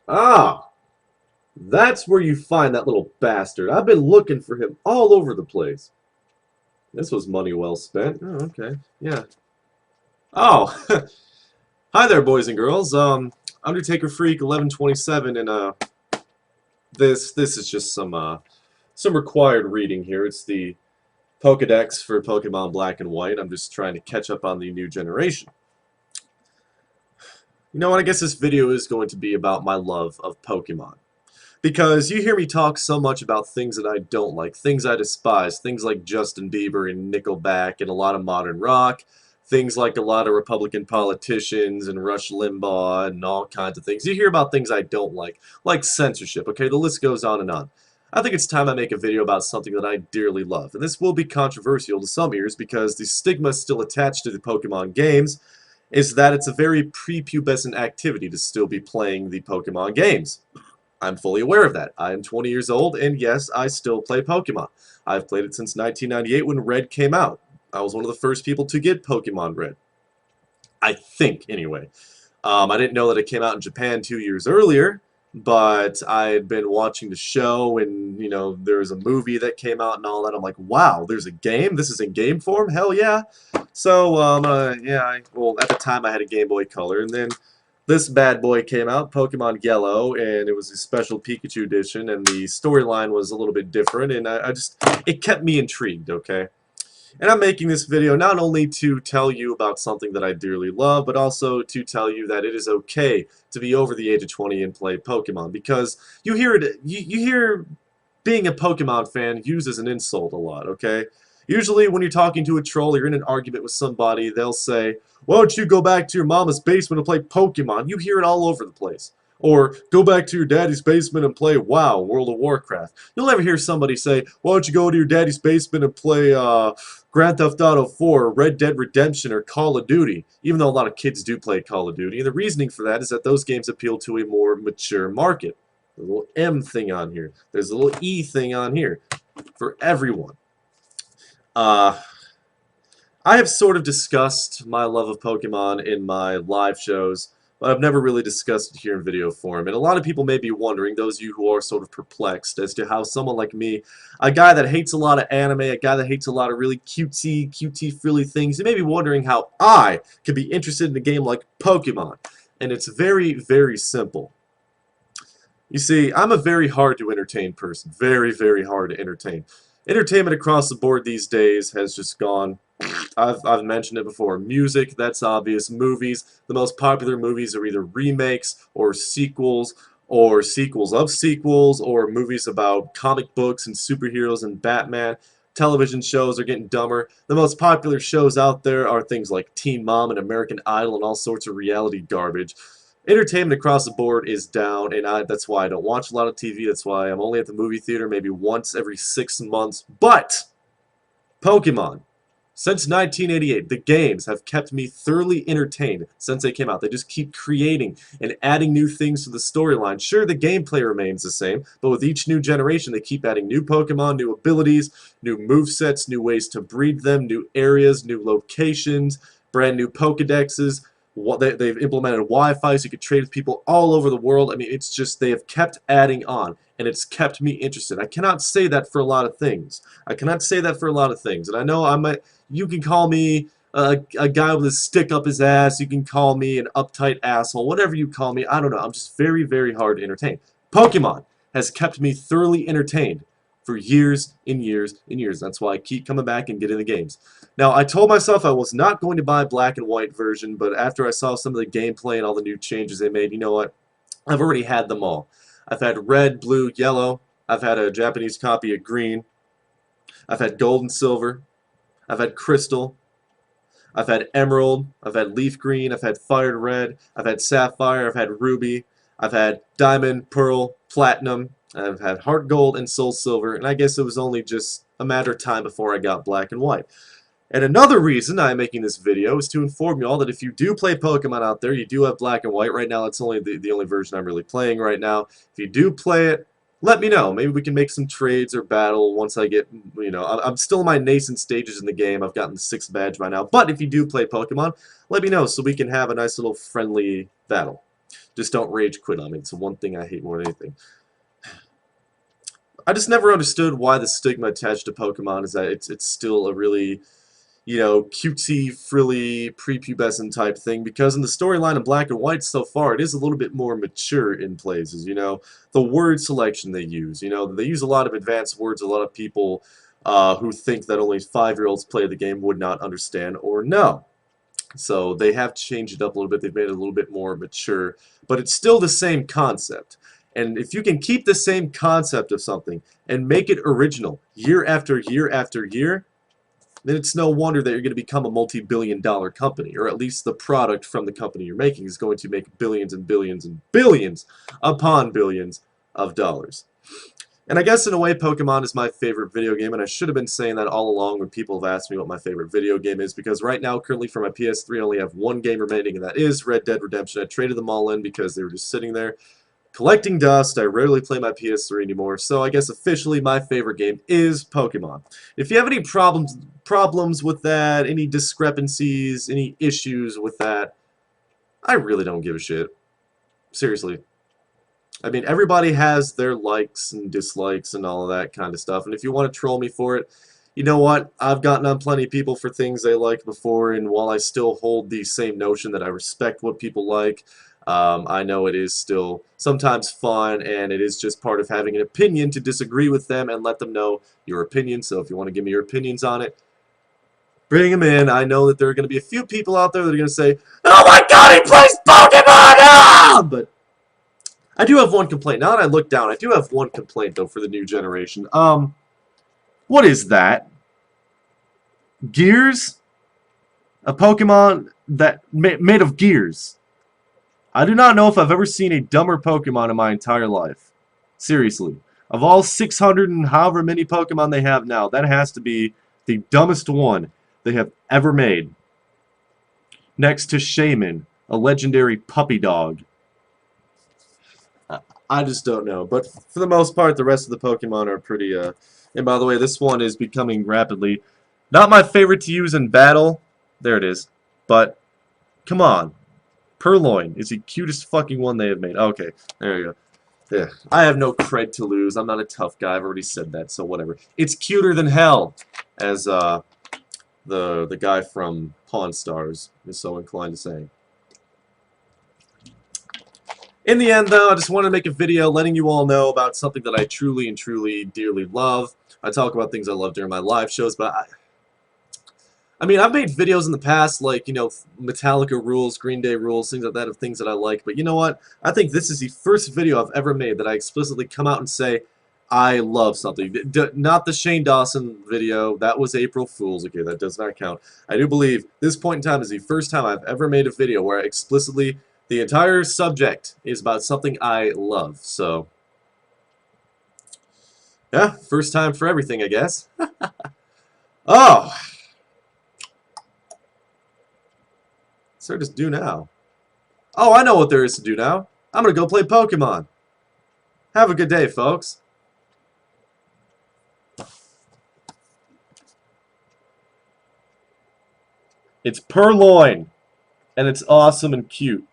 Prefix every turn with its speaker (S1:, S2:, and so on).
S1: Ah, that's where you find that little bastard. I've been looking for him all over the place. This was money well spent. Oh, okay. Yeah. Oh, hi there, boys and girls. Undertakerfreak1127, and this is just some required reading here. It's the Pokedex for Pokemon Black and White. I'm just trying to catch up on the new generation. You know what? I guess this video is going to be about my love of Pokemon. Because you hear me talk so much about things that I don't like, things I despise, things like Justin Bieber and Nickelback and a lot of modern rock, things like a lot of Republican politicians and Rush Limbaugh and all kinds of things. You hear about things I don't like censorship, okay? The list goes on and on. I think it's time I make a video about something that I dearly love. And this will be controversial to some ears because the stigma still attached to the Pokemon games is that it's a very prepubescent activity to still be playing the Pokemon games. I'm fully aware of that. I am 20 years old, and yes, I still play Pokemon. I've played it since 1998 when Red came out. I was one of the first people to get Pokemon Red. I think, anyway. I didn't know that it came out in Japan 2 years earlier, but I had been watching the show, and, you know, there was a movie that came out and all that. I'm like, wow, there's a game? This is in game form? Hell yeah. So, yeah, well, at the time I had a Game Boy Color, and then this bad boy came out, Pokemon Yellow, and it was a special Pikachu edition, and the storyline was a little bit different, and it kept me intrigued, okay? And I'm making this video not only to tell you about something that I dearly love, but also to tell you that it is okay to be over the age of 20 and play Pokemon, because you hear being a Pokemon fan used as an insult a lot, okay? Usually when you're talking to a troll or you're in an argument with somebody, they'll say, why don't you go back to your mama's basement and play Pokemon? You hear it all over the place. Or, go back to your daddy's basement and play WoW, World of Warcraft. You'll never hear somebody say, why don't you go to your daddy's basement and play Grand Theft Auto 4, Red Dead Redemption, or Call of Duty, even though a lot of kids do play Call of Duty. And the reasoning for that is that those games appeal to a more mature market. There's a little M thing on here. There's a little E thing on here for everyone. I have sort of discussed my love of Pokemon in my live shows, but I've never really discussed it here in video form. And a lot of people may be wondering, those of you who are sort of perplexed, as to how someone like me, a guy that hates a lot of anime, a guy that hates a lot of really cutesy, frilly things, you may be wondering how I could be interested in a game like Pokemon. And it's very, very simple. You see, I'm a very hard to entertain person. Very, very hard to entertain. Entertainment across the board these days has just gone. I've mentioned it before. Music, that's obvious. Movies, the most popular movies are either remakes or sequels of sequels or movies about comic books and superheroes and Batman. Television shows are getting dumber. The most popular shows out there are things like Teen Mom and American Idol and all sorts of reality garbage. Entertainment across the board is down, and that's why I don't watch a lot of TV. That's why I'm only at the movie theater maybe once every 6 months. But Pokemon, since 1988, the games have kept me thoroughly entertained since they came out. They just keep creating and adding new things to the storyline. Sure, the gameplay remains the same, but with each new generation, they keep adding new Pokemon, new abilities, new movesets, new ways to breed them, new areas, new locations, brand new Pokedexes. They've implemented Wi-Fi so you can trade with people all over the world. I mean, it's just they have kept adding on, and it's kept me interested. I cannot say that for a lot of things. I cannot say that for a lot of things. And I know you can call me a guy with a stick up his ass. You can call me an uptight asshole. Whatever you call me, I don't know. I'm just very, very hard to entertain. Pokemon has kept me thoroughly entertained for years and years and years. That's why I keep coming back and getting the games. Now, I told myself I was not going to buy a black and white version, but after I saw some of the gameplay and all the new changes they made, you know what? I've already had them all. I've had red, blue, yellow. I've had a Japanese copy of green. I've had gold and silver. I've had crystal. I've had emerald. I've had leaf green. I've had fire red. I've had sapphire. I've had ruby. I've had diamond, pearl, platinum. I've had heart gold and soul silver. And I guess it was only just a matter of time before I got black and white. And another reason I'm making this video is to inform you all that if you do play Pokemon out there, you do have black and white. Right now, it's only the only version I'm really playing right now. If you do play it, let me know. Maybe we can make some trades or battle once I get, you know, I'm still in my nascent stages in the game. I've gotten the 6th badge by now. But if you do play Pokemon, let me know so we can have a nice little friendly battle. Just don't rage quit on me. It's the one thing I hate more than anything. I just never understood why the stigma attached to Pokemon is that it's still a really, you know, cutesy, frilly, prepubescent type thing, because in the storyline of Black and White so far, it is a little bit more mature in places, you know. The word selection they use, you know, they use a lot of advanced words a lot of people who think that only 5-year-olds play the game would not understand or know. So they have changed it up a little bit. They've made it a little bit more mature, but it's still the same concept. And if you can keep the same concept of something and make it original year after year after year, then it's no wonder that you're going to become a multi-billion-dollar company, or at least the product from the company you're making is going to make billions and billions and billions upon billions of dollars. And I guess in a way Pokemon is my favorite video game, and I should have been saying that all along when people have asked me what my favorite video game is, because right now, currently for my PS3, I only have one game remaining, and that is Red Dead Redemption. I traded them all in because they were just sitting there collecting dust. I rarely play my PS3 anymore, so I guess officially my favorite game is Pokemon. If you have any problems with that, any discrepancies, any issues with that, I really don't give a shit. Seriously. I mean, everybody has their likes and dislikes and all of that kind of stuff, and if you want to troll me for it, you know what? I've gotten on plenty of people for things they liked before, and while I still hold the same notion that I respect what people like, I know it is still sometimes fun, and it is just part of having an opinion to disagree with them and let them know your opinion. So if you want to give me your opinions on it, bring them in. I know that there are going to be a few people out there that are going to say, "Oh my God, he plays Pokemon!" Ah! But I do have one complaint. Now that I look down, I do have one complaint, though, for the new generation. What is that? Gears? A Pokemon that made of gears. I do not know if I've ever seen a dumber Pokemon in my entire life. Seriously. Of all 600 and however many Pokemon they have now, that has to be the dumbest one they have ever made. Next to Shaman, a legendary puppy dog. I just don't know. But for the most part, the rest of the Pokemon are pretty, And by the way, this one is becoming rapidly not my favorite to use in battle. There it is. But, come on. Purloin is the cutest fucking one they have made. Okay, there you go. Yeah. I have no cred to lose. I'm not a tough guy. I've already said that, so whatever. It's cuter than hell, as the guy from Pawn Stars is so inclined to say. In the end, though, I just wanted to make a video letting you all know about something that I truly and truly dearly love. I talk about things I love during my live shows, but I mean, I've made videos in the past, like, you know, Metallica rules, Green Day rules, things like that, of things that I like. But you know what? I think this is the first video I've ever made that I explicitly come out and say, I love something. Not the Shane Dawson video. That was April Fool's. Okay, that does not count. I do believe this point in time is the first time I've ever made a video where I explicitly, the entire subject is about something I love. So, yeah, first time for everything, I guess. Oh! What's there to do now? Oh, I know what there is to do now. I'm gonna go play Pokemon. Have a good day, folks. It's Purloin, and it's awesome and cute.